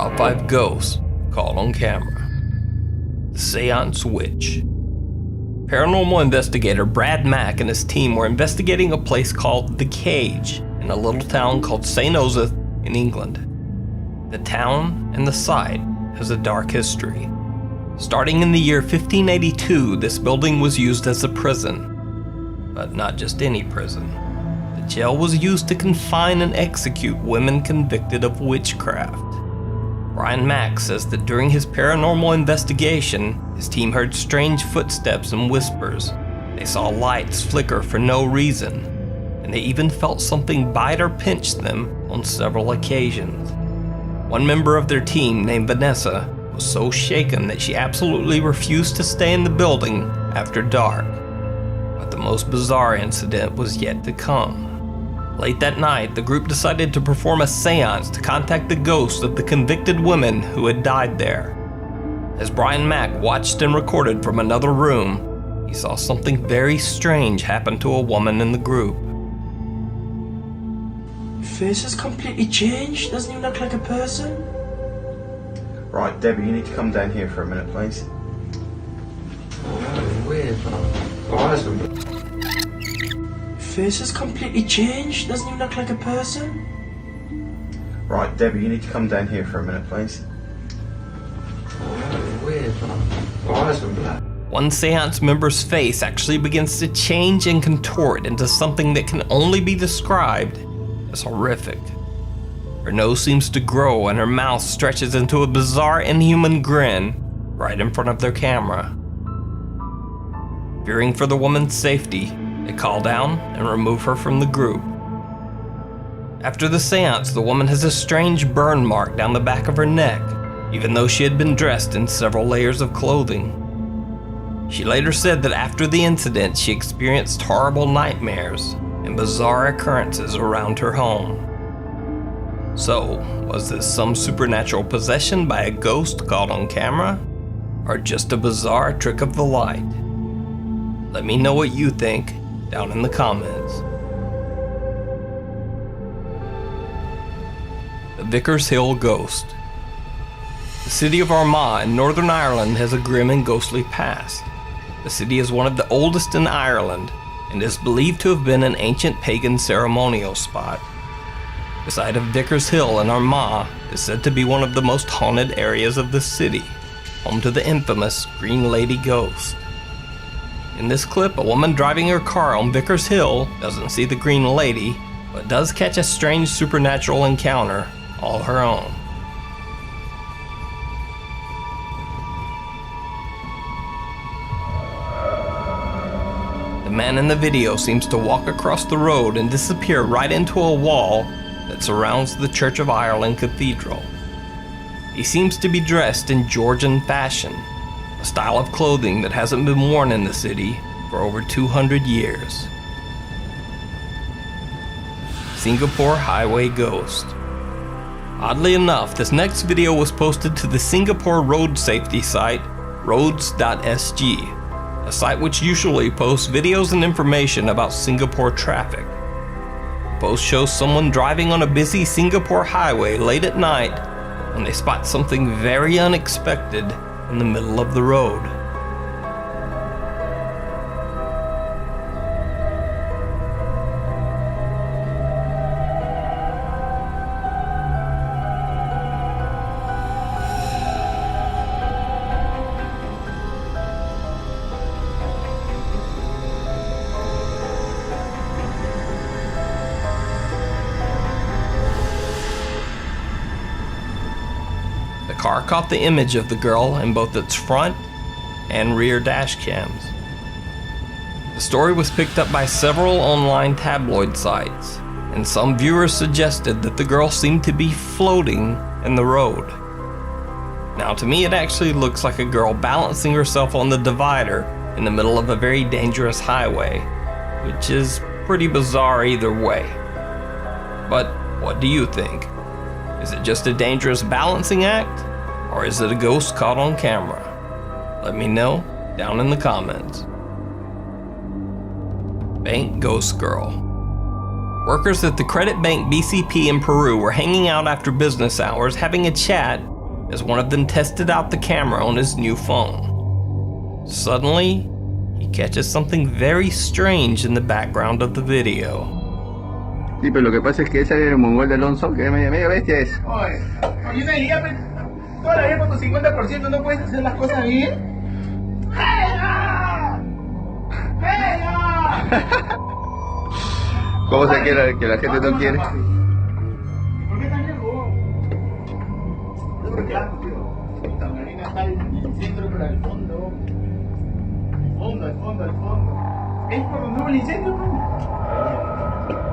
Top 5 Ghosts Caught on Camera. The Seance Witch. Paranormal investigator Brad Mack and his team were investigating a place called The Cage in a little town called St. Osyth in England. The town and the site has a dark history. Starting in the year 1582, this building was used as a prison. But not just any prison. The jail was used to confine and execute women convicted of witchcraft. Brian Mack says that during his paranormal investigation, his team heard strange footsteps and whispers. They saw lights flicker for no reason, and they even felt something bite or pinch them on several occasions. One member of their team, named Vanessa, was so shaken that she absolutely refused to stay in the building after dark. But the most bizarre incident was yet to come. Late that night, the group decided to perform a seance to contact the ghosts of the convicted women who had died there. As Brian Mack watched and recorded from another room, he saw something very strange happen to a woman in the group. Your face has completely changed. Doesn't even look like a person. Right, Debbie, you need to come down here for a minute, please. Oh, that was weird, man. Face has completely changed. Doesn't even look like a person. Right, Debbie, you need to come down here for a minute, please. Oh, that was weird, man. Eyes were black. One seance member's face actually begins to change and contort into something that can only be described as horrific. Her nose seems to grow and her mouth stretches into a bizarre inhuman grin right in front of their camera. Fearing for the woman's safety, they call down and remove her from the group. After the seance, the woman has a strange burn mark down the back of her neck, even though she had been dressed in several layers of clothing. She later said that after the incident, she experienced horrible nightmares and bizarre occurrences around her home. So, was this some supernatural possession by a ghost caught on camera? Or just a bizarre trick of the light? Let me know what you think down in the comments. The Vickers Hill Ghost. The city of Armagh in Northern Ireland has a grim and ghostly past. The city is one of the oldest in Ireland and is believed to have been an ancient pagan ceremonial spot. The site of Vickers Hill in Armagh is said to be one of the most haunted areas of the city, home to the infamous Green Lady ghost. In this clip, a woman driving her car on Vickers Hill doesn't see the Green Lady, but does catch a strange supernatural encounter all her own. The man in the video seems to walk across the road and disappear right into a wall that surrounds the Church of Ireland Cathedral. He seems to be dressed in Georgian fashion, a style of clothing that hasn't been worn in the city for over 200 years. Singapore Highway Ghost. Oddly enough, this next video was posted to the Singapore road safety site, roads.sg, a site which usually posts videos and information about Singapore traffic. The post shows someone driving on a busy Singapore highway late at night when they spot something very unexpected in the middle of the road. The car caught the image of the girl in both its front and rear dash cams. The story was picked up by several online tabloid sites, and some viewers suggested that the girl seemed to be floating in the road. Now, to me, it actually looks like a girl balancing herself on the divider in the middle of a very dangerous highway, which is pretty bizarre either way. But what do you think? Is it just a dangerous balancing act, or is it a ghost caught on camera? Let me know down in the comments. Bank Ghost Girl. Workers at the credit bank BCP in Peru were hanging out after business hours having a chat as one of them tested out the camera on his new phone. Suddenly, he catches something very strange in the background of the video. Sí, pero lo que pasa es que ese es el mongol de Alonso, que es medio bestia es. Oye, yo te diría, pues, toda la vida por tu 50% no puedes hacer las cosas bien. ¡Venga! ¡Venga! ¿Cómo se quiere que la gente no quiere? ¿Por qué tan lejos? Yo creo que algo, tío. Esta marina está en el centro, pero al fondo. Al fondo. ¿Es por donde hubo el incendio, no?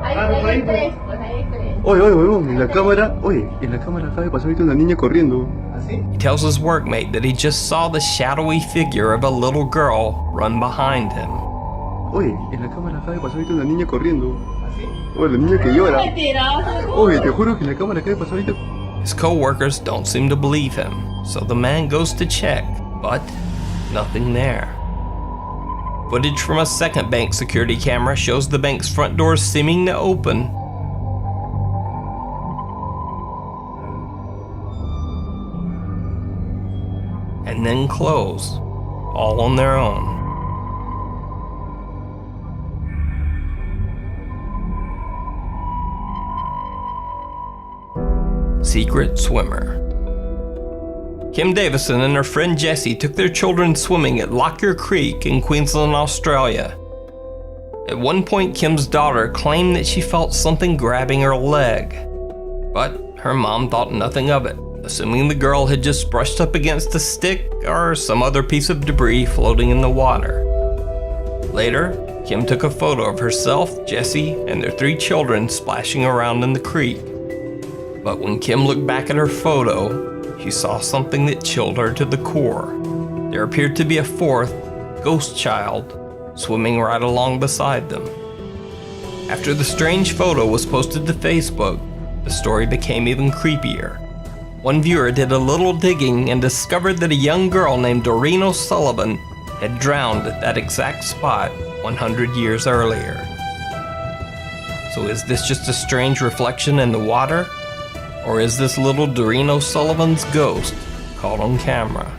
Hay tres, pues hay tres. Oye, huevón, en la cámara acaba de pasar ahorita una niña corriendo. ¿Así? He tells his workmate that he just saw the shadowy figure of a little girl run behind him. Oye, en la cámara acaba de pasar ahorita una niña corriendo. ¿Así? Oye, la niña que llora. Mentiroso. Oye, te juro que en la cámara acaba de pasar ahorita. His co-workers don't seem to believe him, so the man goes to check, but nothing there. Footage from a second bank security camera shows the bank's front doors seeming to open. And then close, all on their own. Secret swimmer. Kim Davison and her friend Jessie took their children swimming at Lockyer Creek in Queensland, Australia. At one point, Kim's daughter claimed that she felt something grabbing her leg, but her mom thought nothing of it, assuming the girl had just brushed up against a stick or some other piece of debris floating in the water. Later, Kim took a photo of herself, Jessie, and their 3 children splashing around in the creek. But when Kim looked back at her photo, she saw something that chilled her to the core. There appeared to be a 4th, ghost child, swimming right along beside them. After the strange photo was posted to Facebook, the story became even creepier. One viewer did a little digging and discovered that a young girl named Doreen O'Sullivan had drowned at that exact spot 100 years earlier. So is this just a strange reflection in the water? Or is this little Doreen O'Sullivan's ghost caught on camera?